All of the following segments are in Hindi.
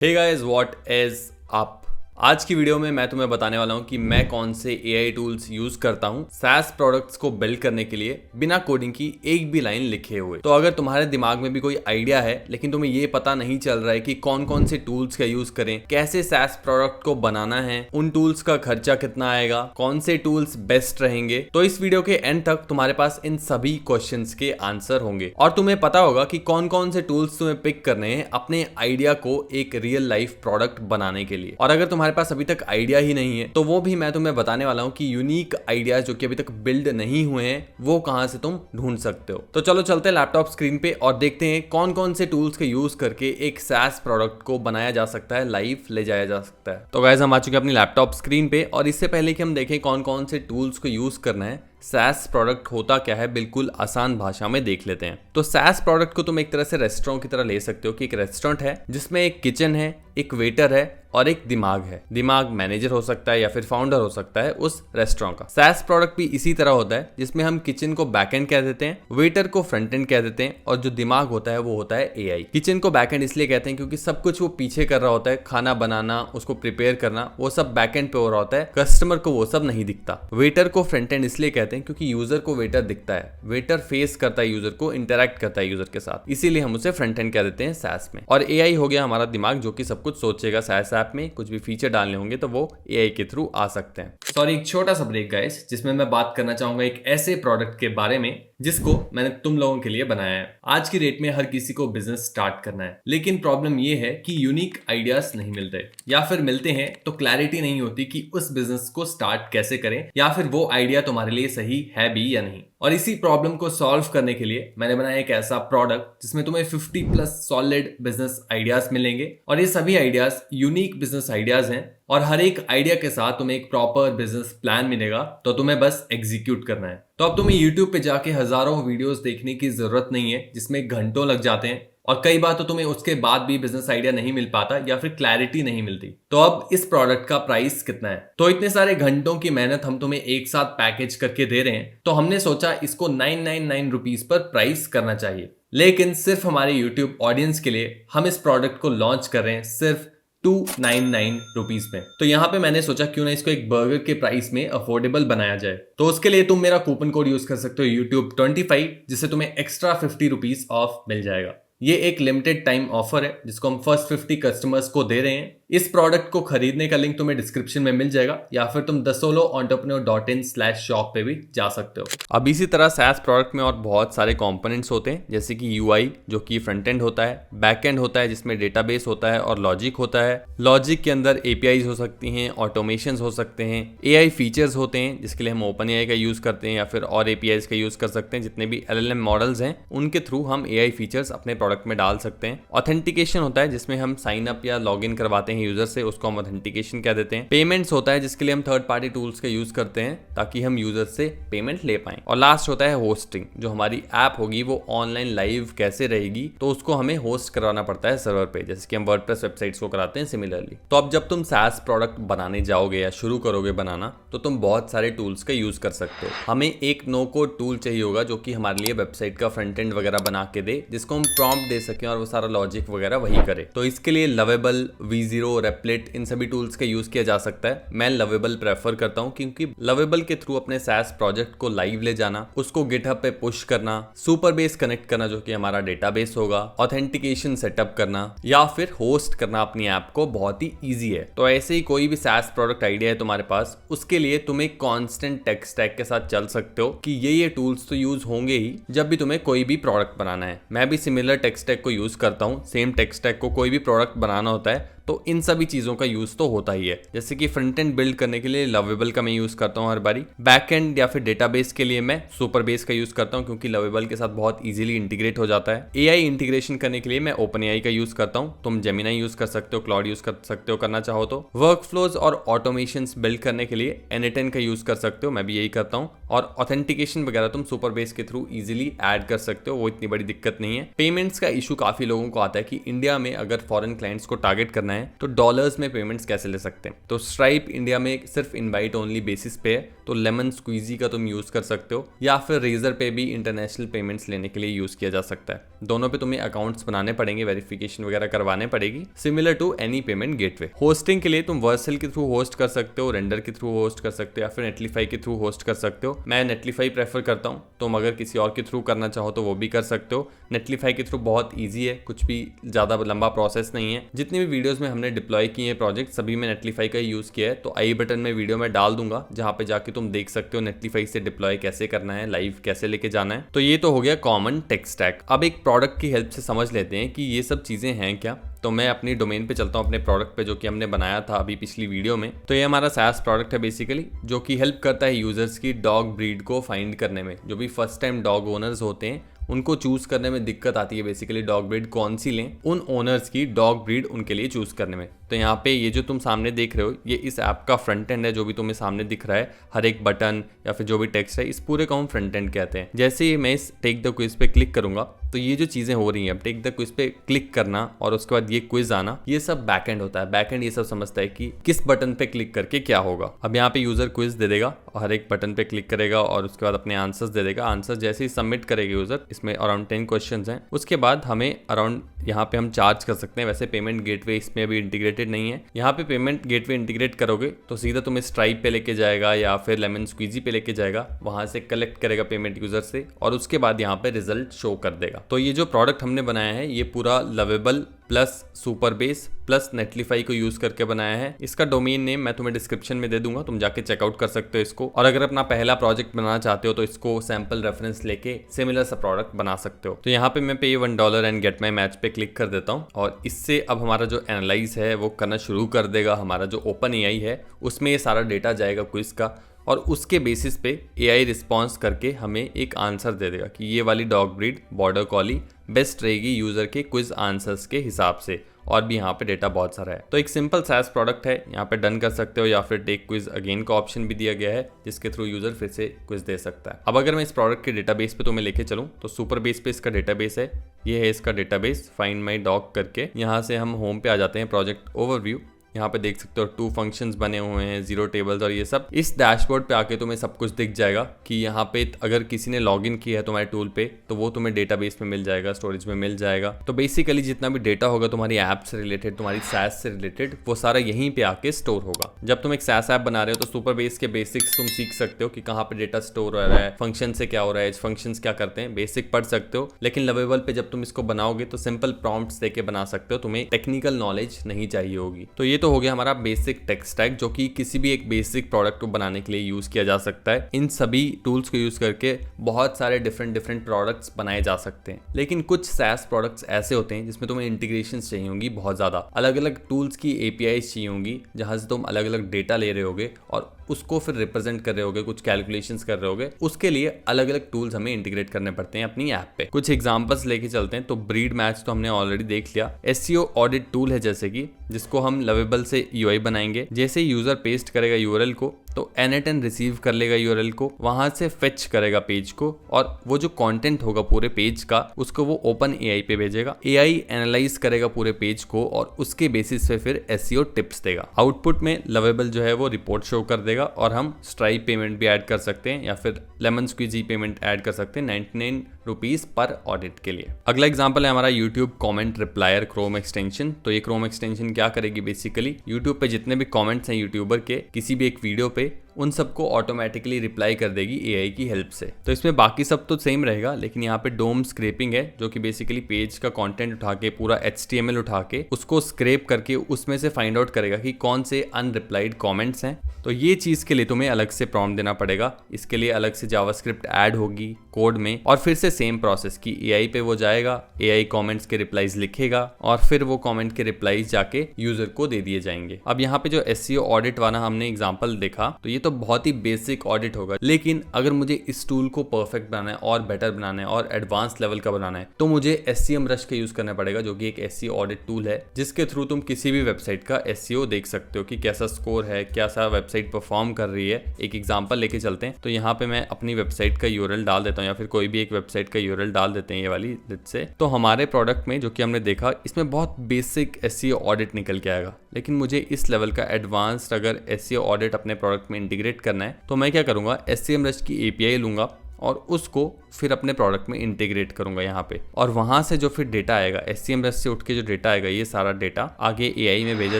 Hey guys, what is up. आज की वीडियो में मैं तुम्हें बताने वाला हूं कि मैं कौन से एआई टूल्स यूज करता हूं SaaS प्रोडक्ट्स को बिल्ड करने के लिए बिना कोडिंग की एक भी लाइन लिखे हुए। तो अगर तुम्हारे दिमाग में भी कोई आइडिया है लेकिन तुम्हें ये पता नहीं चल रहा है कि कौन कौन से टूल्स का यूज करें, कैसे SaaS प्रोडक्ट को बनाना है, उन टूल्स का खर्चा कितना आएगा, कौन से टूल्स बेस्ट रहेंगे, तो इस वीडियो के एंड तक तुम्हारे पास इन सभी क्वेश्चंस के आंसर होंगे और तुम्हें पता होगा कि कौन कौन से टूल्स तुम्हें पिक करने हैं अपने आइडिया को एक रियल लाइफ प्रोडक्ट बनाने के लिए। और अगर तुम्हारे पास अभी तक आइडिया ही नहीं है तो वो भी मैं तुम्हें बताने वाला हूं कि यूनिक आइडियाज जो कि अभी तक बिल्ड नहीं हुए हैं वो कहां से तुम ढूंढ सकते हो। तो चलो चलते हैं लैपटॉप स्क्रीन पे और देखते हैं कौन कौन से टूल्स के यूज करके एक SaaS प्रोडक्ट को बनाया जा सकता है, लाइव ले जाया जा सकता है। तो गाइस, हम आ चुके हैं अपनी लैपटॉप स्क्रीन पे और इससे पहले कि हम देखें कौन कौन से टूल्स को यूज करना है, SaaS प्रोडक्ट होता क्या है बिल्कुल आसान भाषा में देख लेते हैं। तो SaaS प्रोडक्ट को तुम एक तरह से रेस्टोरेंट की तरह ले सकते हो कि एक रेस्टोरेंट है जिसमें एक किचन है, एक वेटर है और एक दिमाग है। दिमाग मैनेजर हो सकता है या फिर फाउंडर हो सकता है उस रेस्टोरेंट का। SaaS प्रोडक्ट भी इसी तरह होता है जिसमें हम किचन को बैकएंड कह देते हैं, वेटर को फ्रंट एंड कह देते हैं और जो दिमाग होता है वो होता है एआई। किचन को बैकएंड इसलिए कहते हैं क्योंकि सब कुछ वो पीछे कर रहा होता है, खाना बनाना, उसको प्रिपेयर करना, वो सब बैकएंड पे हो रहा होता है, कस्टमर को वो सब नहीं दिखता। वेटर को फ्रंट एंड इसलिए कहते हैं क्योंकि यूजर को वेटर दिखता है, वेटर फेस करता है यूजर को, इंटरैक्ट करता है यूजर के साथ, इसीलिए हम उसे फ्रंट एंड कह देते हैं SaaS में। और एआई हो गया हमारा दिमाग जो कि सब कुछ सोचेगा। SaaS ऐप में कुछ भी फीचर डालने होंगे तो वो एआई के थ्रू आ सकते हैं। सॉरी, एक छोटा सा ब्रेक गाइस, जिसमें मैं बात करना चाहूंगा एक ऐसे प्रोडक्ट के बारे में जिसको मैंने तुम लोगों के लिए बनाया है। आज की डेट में हर किसी को बिजनेस स्टार्ट करना है लेकिन प्रॉब्लम ये है कि यूनिक आइडियाज नहीं मिलते, या फिर मिलते हैं तो क्लैरिटी नहीं होती कि उस बिजनेस को स्टार्ट कैसे करें या फिर वो आइडिया तुम्हारे लिए सही है भी या नहीं। और इसी प्रॉब्लम को सॉल्व करने के लिए मैंने बनाया एक ऐसा प्रोडक्ट जिसमें तुम्हें 50+ सॉलिड बिजनेस आइडियाज मिलेंगे और ये सभी आइडियाज यूनिक बिजनेस आइडियाज हैं और हर एक आइडिया के साथ तुम्हें एक प्रॉपर बिजनेस प्लान मिलेगा, तो तुम्हें बस एग्जीक्यूट करना है। तो अब तुम्हें YouTube पे जाके हजारों वीडियोस देखने की जरूरत नहीं है जिसमें घंटों लग जाते हैं और कई बार तो तुम्हें उसके बाद भी बिजनेस आइडिया नहीं मिल पाता या फिर क्लैरिटी नहीं मिलती। तो अब इस प्रोडक्ट का प्राइस कितना है? तो इतने सारे घंटों की मेहनत हम तुम्हें एक साथ पैकेज करके दे रहे हैं तो हमने सोचा इसको 999 रुपीज पर प्राइस करना चाहिए। लेकिन सिर्फ हमारे YouTube ऑडियंस के लिए हम इस प्रोडक्ट को लॉन्च कर रहे हैं सिर्फ 299 रुपीज में। तो यहाँ पे मैंने सोचा क्यों ना इसको एक बर्गर के प्राइस में अफोर्डेबल बनाया जाए। तो उसके लिए तुम मेरा कूपन कोड यूज कर सकते हो YouTube 25, जिससे तुम्हें एक्स्ट्रा 50 रुपीज ऑफ मिल जाएगा। ये एक लिमिटेड टाइम ऑफर है जिसको हम फर्स्ट 50 कस्टमर्स को दे रहे हैं। इस प्रोडक्ट को खरीदने का लिंक तुम्हें डिस्क्रिप्शन में मिल जाएगा या फिर तुम thesoloentrepreneur.in/shop पे भी जा सकते हो। अब इसी तरह SaaS प्रोडक्ट में और बहुत सारे कंपोनेंट्स होते हैं जैसे कि UI जो कि फ्रंट एंड होता है, बैक एंड होता है जिसमें डेटाबेस होता है और लॉजिक होता है। लॉजिक के अंदर APIs हो सकती हैं, ऑटोमेशंस हो सकते हैं, AI फीचर्स होते हैं जिसके लिए हम OpenAI का यूज करते हैं या फिर और APIs का यूज कर सकते हैं। जितने भी LLM मॉडल्स हैं उनके थ्रू हम AI फीचर्स अपने प्रोडक्ट में डाल सकते हैं। ऑथेंटिकेशन होता है जिसमें हम साइन अप या लॉग इन करवाते हैं यूजर से, उसको हम ऑथेंटिकेशन कह देते हैं। पेमेंट्स होता है जिसके लिए हम थर्ड पार्टी टूल्स का यूज करते हैं ताकि हम यूजर से पेमेंट ले पाएं। और लास्ट होता है होस्टिंग, जो हमारी ऐप होगी वो ऑनलाइन लाइव कैसे रहेगी तो उसको हमें होस्ट करवाना पड़ता है सर्वर पे, जैसे कि हम वर्डप्रेस वेबसाइट्स को कराते हैं सिमिलरली। तो अब जब तुम SaaS प्रोडक्ट बनाने जाओगे या शुरू करोगे बनाना तो तुम बहुत सारे टूल्स का यूज कर सकते हो। हमें एक नो कोड टूल चाहिए होगा जो कि हमारे लिए वेबसाइट का फ्रंट एंड वगैरह बना के दे, जिसको हम प्रॉम्प्ट दे सकें और वो सारा लॉजिक वगैरह वही करे। तो इसके लिए लवेबल, V0, रेपलेट, इन सभी टूल्स का यूज किया जा सकता है। मैं लवेबल प्रेफर करता हूं क्योंकि लवेबल के थ्रू अपने SaaS प्रोजेक्ट को लाइव ले जाना, उसको गिटहब पे पुश करना, सुपरबेस कनेक्ट करना जो कि हमारा डेटाबेस होगा, ऑथेंटिकेशन सेटअप करना या फिर होस्ट करना अपनी ऐप को बहुत ही ईजी है। तो ऐसे ही कोई भी SaaS प्रोडक्ट आइडिया है तुम्हारे पास, उसके लिए तुम एक कॉन्स्टेंट टेक स्टैक के साथ चल सकते हो कि ये टूल्स तो यूज होंगे ही जब भी तुम्हें कोई भी प्रोडक्ट बनाना है। मैं भी सिमिलर टेक स्टैक को यूज करता हूँ। सेम टेक स्टैक को कोई भी प्रोडक्ट बनाना होता है तो इन सभी चीजों का यूज तो होता ही है। जैसे कि फ्रंट एंड बिल्ड करने के लिए लवेबल का मैं यूज करता हूँ हर बारी, बैक एंड या फिर डेटाबेस के लिए मैं सुपरबेस का यूज करता हूँ क्योंकि लवेबल के साथ बहुत इजीली इंटीग्रेट हो जाता है। AI इंटीग्रेशन करने के लिए मैं OpenAI का यूज करता हूँ। तुम जेमिनाई यूज कर सकते हो, क्लाउड यूज कर सकते हो करना चाहो तो। वर्कफ्लोज और ऑटोमेशंस बिल्ड करने के लिए N8N का यूज कर सकते हो, मैं भी यही करता हूँ। और ऑथेंटिकेशन वगैरह तुम सुपरबेस के थ्रू इजीली ऐड कर सकते हो, वो इतनी बड़ी दिक्कत नहीं है। पेमेंट्स का इशू काफी लोगों को आता है कि इंडिया में अगर फॉरेन क्लाइंट्स को टारगेट करना है हैं तो डॉलर्स में पेमेंट्स कैसे ले सकते हैं। तो स्ट्राइप इंडिया में सिर्फ इनवाइट ओनली बेसिस पे है, तो लेमन स्क्वीजी का तुम यूज कर सकते हो, या फिर रेजर पे भी इंटरनेशनल पेमेंट्स लेने के लिए यूज किया जा सकता है। दोनों पे तुम्हें अकाउंट्स बनाने पड़ेंगे, वेरिफिकेशन वगैरह करवाने पड़ेगी, similar to any payment gateway. Hosting के लिए तुम वर्सेल के थ्रू होस्ट कर सकते हो, रेंडर के थ्रू होस्ट कर सकते हो, या फिर नेटलीफाई के थ्रू होस्ट कर सकते हो। मैं नेटलीफाई प्रेफर करता हूँ, तुम अगर किसी और के थ्रू करना चाहो तो वो भी कर सकते हो। नेटलीफाई के थ्रू बहुत ईजी है, कुछ भी ज्यादा लंबा प्रोसेस नहीं है। जितनी भी वीडियोस में हमने डिप्लॉय किए हैं प्रोजेक्ट, सभी में नेटलीफाई का यूज किया है, तो आई बटन में वीडियो में डाल दूंगा जहां पे जाके तुम देख सकते हो नेटलीफाई से डिप्लॉय कैसे करना है, लाइव कैसे लेके जाना है। तो ये तो हो गया कॉमन टेक स्टैक। अब एक प्रोडक्ट की हेल्प से समझ लेते हैं कि ये सब चीजें हैं क्या। तो मैं अपनी डोमेन पे चलता हूँ, अपने प्रोडक्ट पे जो कि हमने बनाया था अभी पिछली वीडियो में। तो ये हमारा SaaS प्रोडक्ट है बेसिकली, जो कि हेल्प करता है यूजर्स की डॉग ब्रीड को फाइंड करने में। जो भी फर्स्ट टाइम डॉग ओनर्स होते हैं उनको चूज करने में दिक्कत आती है, बेसिकली डॉग ब्रीड कौन सी लें, उन ओनर्स की डॉग ब्रीड उनके लिए चूज करने में। तो यहाँ पे ये जो तुम सामने देख रहे हो, ये इस ऐप का फ्रंट एंड है, जो भी तुम्हें सामने दिख रहा है, हर एक बटन या फिर जो भी टेक्स्ट है, इस पूरे को हम फ्रंट एंड कहते हैं। जैसे ही मैं इस टेक द क्विज पे क्लिक करूंगा तो ये जो चीजें हो रही हैं, अब टेक द क्विज पे क्लिक करना और उसके बाद ये क्विज आना, ये सब बैक एंड होता है। बैक एंड ये सब समझता है कि किस बटन पे क्लिक करके क्या होगा। अब यहाँ पे यूजर क्विज दे देगा और हर एक बटन पे क्लिक करेगा और उसके बाद अपने आंसर्स दे देगा। आंसर जैसे ही सबमिट करेगा यूजर, इसमें अराउंड 10 क्वेश्चंस हैं, उसके बाद हमें अराउंड यहाँ पे हम चार्ज कर सकते हैं। वैसे पेमेंट गेटवे इसमें अभी इंटीग्रेटेड नहीं है। यहाँ पे पेमेंट गेटवे इंटीग्रेट करोगे तो सीधा तुम्हें स्ट्राइप पे लेके जाएगा या फिर लेमन स्क्वीजी पे लेके जाएगा, वहां से कलेक्ट करेगा पेमेंट यूजर से और उसके बाद यहाँ पे रिजल्ट शो कर देगा। तो ये जो प्रोडक्ट हमने बनाया है ये पूरा lovable plus super base plus नेटलीफाई को यूज करके बनाया है। इसका डोमेन नेम मैं तुम्हें डिस्क्रिप्शन में दे दूंगा, तुम जाके चेकआउट कर सकते हो इसको। और अगर अपना पहला प्रोजेक्ट बनाना चाहते हो तो इसको सैंपल रेफरेंस लेके सिमिलर सा प्रोडक्ट बना सकते हो। तो यहाँ पे मैं पे $1 एंड गेट माई मैच पे क्लिक कर देता हूँ और इससे अब हमारा जो एनालाइज है वो करना शुरू कर देगा। हमारा जो ओपन एआई है उसमें ये सारा डेटा जाएगा क्विज का और उसके बेसिस पे एआई रिस्पॉन्स करके हमें एक आंसर दे देगा कि ये वाली डॉग ब्रीड बॉर्डर कॉली बेस्ट रहेगी यूजर के क्विज आंसर्स के हिसाब से। और भी यहाँ पे डेटा बहुत सारा है। तो एक सिंपल SaaS प्रोडक्ट है, यहाँ पे डन कर सकते हो या फिर टेक क्विज अगेन का ऑप्शन भी दिया गया है जिसके थ्रू यूजर फिर से क्विज दे सकता है। अब अगर मैं इस प्रोडक्ट के डेटाबेस पे तुम्हें लेके चलूँ तो सुपर बेस पे इसका डेटाबेस है, ये है इसका डेटाबेस फाइंड माई डॉग करके। यहाँ से हम होम पे आ जाते हैं, प्रोजेक्ट ओवरव्यू, यहाँ पे देख सकते हो 2 फंक्शंस बने हुए हैं, 0 टेबल्स और ये सब। इस डैशबोर्ड पे आके तुम्हें सब कुछ दिख जाएगा कि यहाँ पे अगर किसी ने लॉगिन किया है तुम्हारे टूल पे तो वो तुम्हें डेटाबेस में मिल जाएगा, स्टोरेज में मिल जाएगा। तो बेसिकली जितना भी डेटा होगा तुम्हारी ऐप से रिलेटेड, तुम्हारी SaaS से रिलेटेड, वो सारा यहीं पे आके स्टोर होगा। जब तुम एक SaaS ऐप बना रहे हो तो सुपर बेस के बेसिक्स तुम सीख सकते हो कि कहाँ पे डेटा स्टोर हो रहा है, फंक्शन से क्या हो रहा है, फंक्शन क्या करते हैं, बेसिक पढ़ सकते हो। लेकिन लवेबल पे जब तुम इसको बनाओगे तो सिंपल प्रॉम्प्ट्स देके बना सकते हो, तुम्हें टेक्निकल नॉलेज नहीं चाहिए होगी। तो ये तो हो गया हमारा बेसिक टेक स्टैक, जो कि किसी भी एक बेसिक प्रोडक्ट को बनाने के लिए यूज किया जा सकता है। इन सभी टूल्स को यूज करके बहुत सारे डिफरेंट प्रोडक्ट्स बनाए जा सकते हैं। लेकिन कुछ SaaS प्रोडक्ट्स ऐसे होते हैं जिसमें तुम्हें इंटीग्रेशंस चाहिए होंगी, बहुत ज्यादा अलग अलग टूल्स की APIs चाहिए होंगी जहां से तुम अलग अलग डेटा ले रहे होगे और उसको फिर रिप्रेजेंट कर रहे होगे, कुछ कैलकुलेशंस कर रहे होगे। उसके लिए अलग अलग टूल्स हमें इंटीग्रेट करने पड़ते हैं अपनी ऐप पे। कुछ एग्जांपल्स लेके चलते हैं। तो ब्रीड मैच तो हमने ऑलरेडी देख लिया। SEO ऑडिट टूल है जैसे कि, जिसको हम लवेबल से UI बनाएंगे। जैसे यूजर पेस्ट करेगा URL को तो n8n रिसीव कर लेगा URL को, वहां से फेच करेगा पेज को और वो जो कंटेंट होगा पूरे पेज का उसको वो ओपन AI पे भेजेगा। AI एनालाइज करेगा पूरे पेज को और उसके बेसिस पे फिर SEO टिप्स देगा। आउटपुट में लवेबल जो है वो रिपोर्ट शो कर देगा और हम स्ट्राइप पेमेंट भी ऐड कर सकते हैं या फिर लेमन स्क्वीजी पेमेंट ऐड कर सकते हैं 99 रुपीज पर ऑडिट के लिए। अगला एग्जांपल है हमारा YouTube comment replier Chrome extension. तो ये क्रोम एक्सटेंशन क्या करेगी, बेसिकली यूट्यूब पे जितने भी कमेंट्स हैं यूट्यूबर के किसी भी एक वीडियो पे, उन सबको ऑटोमेटिकली रिप्लाई कर देगी AI की हेल्प से। तो इसमें बाकी सब तो सेम रहेगा, लेकिन यहाँ पे डोम स्क्रैपिंग है जो कि बेसिकली पेज का कंटेंट उठा के पूरा HTML उठा के उसको स्क्रैप करके उसमें से फाइंड आउट करेगा कि कौन से अनरिप्लाइड कमेंट्स हैं। तो ये चीज के लिए तुम्हें अलग से प्रॉम्प्ट देना पड़ेगा, इसके लिए अलग से जावास्क्रिप्ट ऐड होगी कोड में और फिर से सेम प्रोसेस की AI पे वो जाएगा, AI कमेंट्स के रिप्लाईज लिखेगा और फिर वो कमेंट के रिप्लाईज जाके यूजर को दे दिए जाएंगे। अब यहाँ पे जो SEO ऑडिट वाला हमने एग्जांपल देखा तो ये तो बहुत ही बेसिक ऑडिट होगा, लेकिन अगर मुझे इस टूल को परफेक्ट बनाना है और बेटर बनाना है और एडवांस लेवल का बनाना है तो मुझे SEMrush का यूज करना पड़ेगा, जो कि एक SEO ऑडिट टूल है जिसके थ्रू तुम किसी भी वेबसाइट का SEO देख सकते हो कि कैसा स्कोर है, कैसा वेबसाइट वेबसाइट परफॉर्म कर रही है। एक एग्जांपल लेके चलते हैं। तो यहाँ पे मैं अपनी वेबसाइट का यूआरएल डाल देता हूँ या फिर कोई भी एक वेबसाइट का यूआरएल डाल देते हैं, ये वाली से। तो हमारे प्रोडक्ट में जो कि हमने देखा, इसमें बहुत बेसिक एसईओ ऑडिट निकल के आएगा, लेकिन मुझे इस लेवल का एडवांस्ड अगर एसईओ ऑडिट अपने प्रोडक्ट में इंटीग्रेट करना है तो मैं क्या करूँगा, SEMrush की API लूँगा और उसको फिर अपने प्रोडक्ट में इंटीग्रेट करूंगा यहाँ पे, और वहाँ से जो फिर डेटा आएगा, SEMrush से उठ के जो डेटा आएगा, ये सारा डेटा आगे AI में भेजा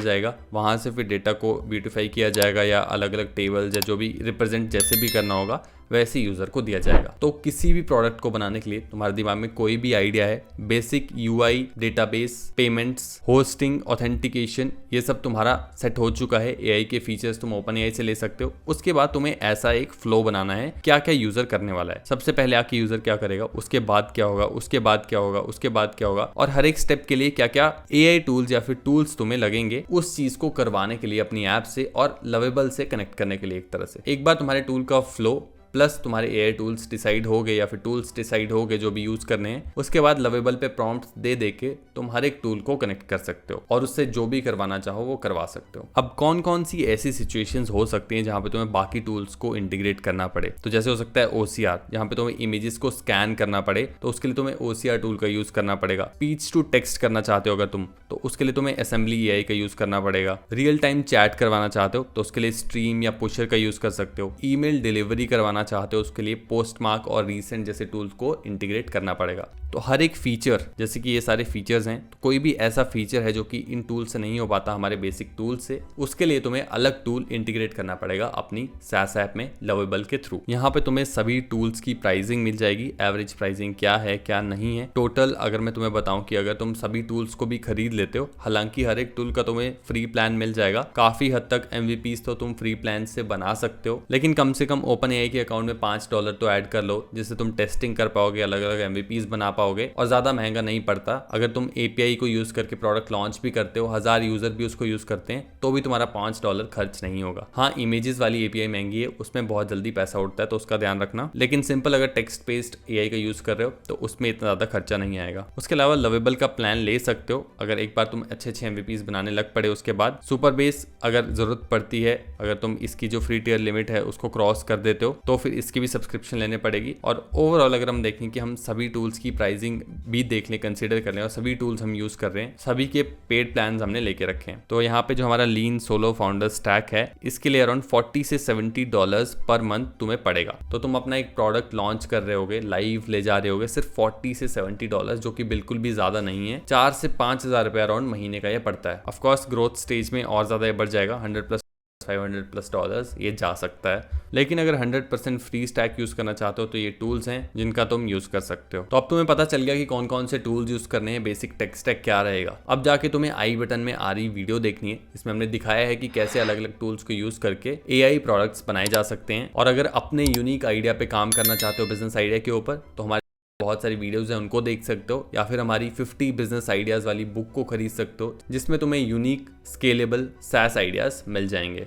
जाएगा। वहाँ से फिर डेटा को ब्यूटीफाई किया जाएगा या अलग अलग टेबल्स या जो भी रिप्रेजेंट जैसे भी करना होगा वैसे यूजर को दिया जाएगा। तो किसी भी प्रोडक्ट को बनाने के लिए तुम्हारे दिमाग में कोई भी आइडिया है, basic UI, database, payments, hosting, authentication, ये सब तुम्हारा सेट हो चुका है। AI के फीचर्स तुम OpenAI से ले सकते हो। उसके बाद तुम्हें ऐसा एक फ्लो बनाना है, क्या क्या यूजर करने वाला है। सबसे पहले आके यूजर क्या करेगा, उसके बाद क्या होगा, उसके बाद क्या होगा, उसके बाद क्या होगा, और हर एक स्टेप के लिए क्या क्या AI टूल्स या फिर टूल्स तुम्हें लगेंगे उस चीज को करवाने के लिए अपनी ऐप से और लवेबल से कनेक्ट करने के लिए। एक तरह से एक बार तुम्हारे टूल का फ्लो प्लस तुम्हारे AI टूल्स डिसाइड हो गए या फिर टूल्स डिसाइड हो गए जो भी यूज करने हैं, उसके बाद लवेबल पे प्रॉम्प्ट्स दे के तुम हर एक टूल को कनेक्ट कर सकते हो और उससे जो भी करवाना चाहो वो करवा सकते हो। अब कौन कौन सी ऐसी सिचुएशंस हो सकती हैं जहां पे तुम्हें बाकी टूल्स को इंटीग्रेट करना पड़े। तो जैसे हो सकता है OCR, जहां पे तुम्हें इमेजेस को स्कैन करना पड़े तो उसके लिए तुम्हें OCR टूल का यूज करना पड़ेगा। स्पीच टू टेक्स्ट करना चाहते हो अगर तुम, तो उसके लिए तुम्हें Assembly AI का यूज करना पड़ेगा। रियल टाइम चैट करवाना चाहते हो तो उसके लिए स्ट्रीम या पुशर का यूज कर सकते हो। ईमेल डिलीवरी करवाना चाहते हो उसके लिए पोस्टमार्क और रीसेंट जैसे टूल्स को इंटीग्रेट करना पड़ेगा। तो हर एक फीचर, जैसे कि ये सारे फीचर्स हैं, तो कोई भी ऐसा फीचर है जो कि इन टूल से नहीं हो पाता हमारे बेसिक टूल से, उसके लिए तुम्हें अलग टूल इंटीग्रेट करना पड़ेगा अपनी SaaS ऐप में लवेबल के थ्रू। यहाँ पे तुम्हें सभी टूल्स की प्राइसिंग मिल जाएगी, एवरेज प्राइसिंग क्या है क्या नहीं है। टोटल अगर मैं तुम्हें बताऊं कि अगर तुम सभी टूल्स को भी खरीद लेते हो, हालांकि हर एक टूल का तुम्हें फ्री प्लान मिल जाएगा, काफी हद तक MVPs तो तुम फ्री प्लान से बना सकते हो, लेकिन कम से कम OpenAI के अकाउंट में $5 तो ऐड कर लो, जिससे तुम टेस्टिंग कर पाओगे, अलग अलग MVPs बना पाओगे, और ज्यादा महंगा नहीं पड़ता। अगर तुम API को यूज करके प्रोडक्ट लॉन्च भी करते हो, 1000 यूजर भी उसको यूज करते हैं, तो भी तुम्हारा $5 खर्च नहीं होगा। हाँ, इमेजेस वाली API महंगी है, उसमें बहुत जल्दी पैसा उठता है, तो उसका ध्यान रखना। लेकिन सिंपल अगर टेक्स्ट बेस्ड AI का यूज कर रहे हो तो उसमें इतना ज्यादा खर्चा नहीं आएगा। उसके अलावा लवेबल का प्लान ले सकते हो अगर एक बार तुम अच्छे MVPs बनाने लग पड़े। उसके बाद सुपर बेस अगर जरूरत पड़ती है, अगर तुम इसकी जो फ्री टियर लिमिट है उसको क्रॉस कर देते हो तो फिर इसकी भी सब्सक्रिप्शन लेने पड़ेगी। और ओवरऑल अगर हम देखें कि हम सभी टूल्स की प्राइसिंग भी देख लें, कंसीडर कर लें, और सभी टूल्स हम यूज कर रहे हैं, सभी के पेड प्लान हमने लेके रखे हैं, तो यहाँ पे जो हमारा लीन सोलो फाउंडर स्टैक है, इसके लिए अराउंड $40 से $70 पर मंथ तुम्हें पड़ेगा। तो तुम अपना एक प्रोडक्ट लॉन्च कर रहे होगे, लाइव ले जा रहे होगे, सिर्फ $40 से $70, जो कि बिल्कुल भी ज्यादा नहीं है। 4 से 5 हज़ार रुपए अराउंड महीने का ये पड़ता है। ऑफकोर्स ग्रोथ स्टेज में और ज्यादा बढ़ जाएगा, $100+ $500+ ये जा सकता है, लेकिन अगर 100% फ्री स्टैक यूज करना चाहते हो तो ये टूल्स हैं जिनका तुम यूज कर सकते हो। तो अब तुम्हें पता चल गया कि कौन कौन से टूल्स यूज करने हैं, बेसिक टेक स्टैक क्या रहेगा। अब जाके तुम्हें आई बटन में आ रही वीडियो देखनी है, इसमें हमने दिखाया है कि कैसे अलग अलग टूल्स को यूज करके AI प्रोडक्ट्स बनाए जा सकते हैं। और अगर अपने यूनिक आइडिया पे काम करना चाहते हो, बिजनेस आइडिया के ऊपर, तो हमारे बहुत सारी वीडियोस हैं, उनको देख सकते हो, या फिर हमारी 50 बिजनेस आइडियाज वाली बुक को खरीद सकते हो, जिसमें तुम्हें यूनिक स्केलेबल SaaS आइडियाज मिल जाएंगे।